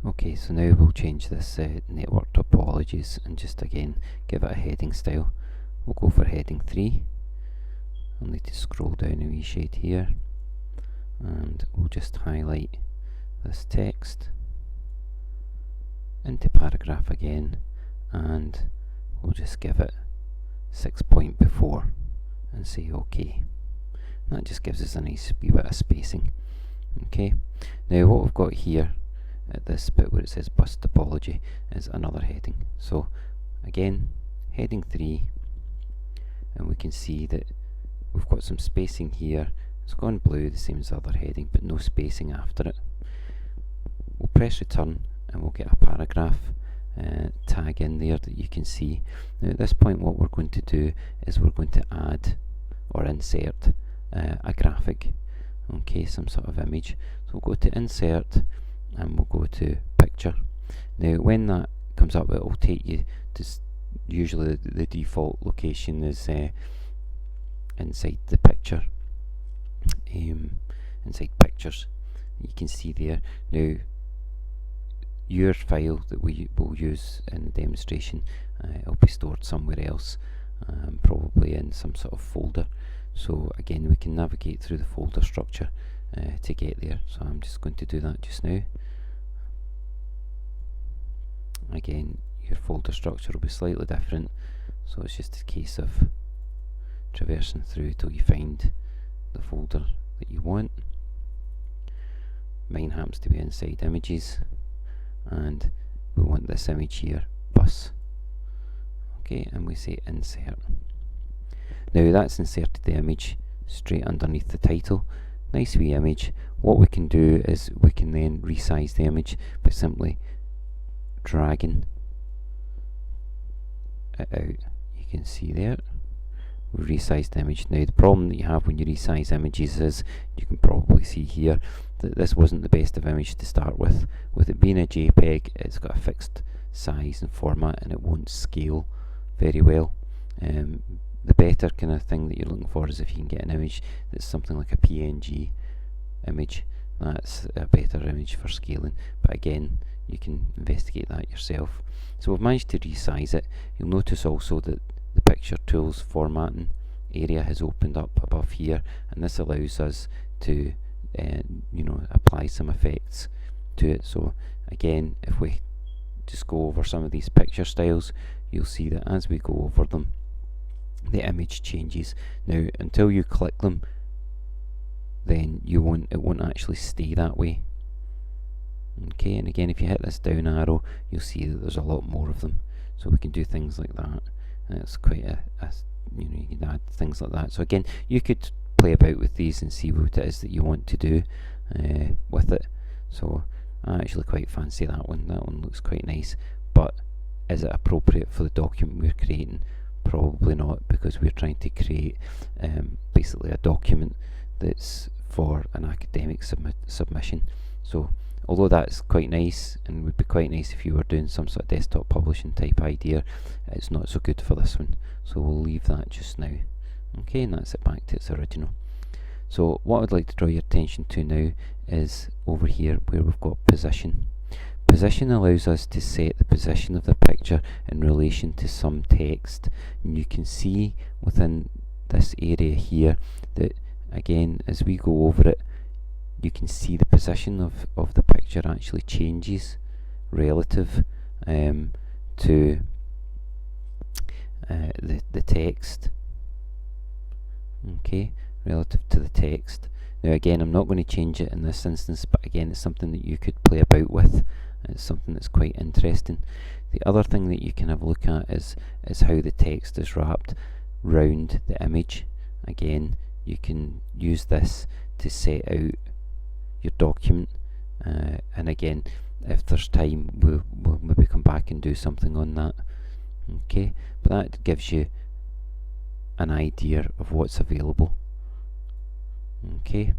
Okay, so now we'll change this network topologies and just again give it a heading style. We'll go for heading 3. I'll need to scroll down a wee shade here, and we'll just highlight this text into paragraph again, and we'll just give it 6 point before and say OK. That just gives us a nice wee bit of spacing. Okay, now what we've got here at this bit where it says bus topology is another heading. So again, heading 3, and we can see that we've got some spacing here. It's gone blue, the same as the other heading, but no spacing after it. We'll press return and we'll get a paragraph tag in there that you can see. Now at this point what we're going to do is we're going to add or insert a graphic, okay, some sort of image. So we'll go to insert and we'll go to picture. Now when that comes up, it will take you to usually the default location is inside the picture, inside pictures. You can see there. Now your file that we will use in the demonstration, it'll be stored somewhere else, probably in some sort of folder. So again, we can navigate through the folder structure to get there. So I'm just going to do that just now. Again, your folder structure will be slightly different, so it's just a case of traversing through till you find the folder that you want. Mine happens to be inside images, and we want this image here, bus. Okay, and we say insert. Now that's inserted the image straight underneath the title. Nice wee image. What we can do is we can then resize the image by simply dragging it out. You can see there, we've resized the image. Now the problem that you have when you resize images is, you can probably see here, that this wasn't the best of image to start with. With it being a JPEG, it's got a fixed size and format and it won't scale very well. The better kind of thing that you're looking for is if you can get an image that's something like a PNG image. That's a better image for scaling, but again, you can investigate that yourself. So we've managed to resize it. You'll notice also that the picture tools formatting area has opened up above here, and this allows us to apply some effects to it. So again, if we just go over some of these picture styles, you'll see that as we go over them, the image changes. Now until you click them, then it won't actually stay that way. Okay, and again, if you hit this down arrow, you'll see that there's a lot more of them. So we can do things like that, and it's quite you can add things like that. So again, you could play about with these and see what it is that you want to do with it. So I actually quite fancy that one. That one looks quite nice, but is it appropriate for the document we're creating? Probably not, because we're trying to create basically a document that's for an academic submission. So although that's quite nice and would be quite nice if you were doing some sort of desktop publishing type idea, it's not so good for this one. So we'll leave that just now. Okay, and that's it back to its original. So what I'd like to draw your attention to now is over here where we've got position. Position allows us to set the position of the picture in relation to some text, and you can see within this area here that again, as we go over it, you can see the position of the picture actually changes relative to the text. Okay, relative to the text. Now again, I'm not going to change it in this instance, but again, it's something that you could play about with. It's something that's quite interesting. The other thing that you can have a look at is how the text is wrapped round the image. Again, you can use this to set out your document, and again, if there's time, we'll maybe come back and do something on that. Okay, but that gives you an idea of what's available. Okay,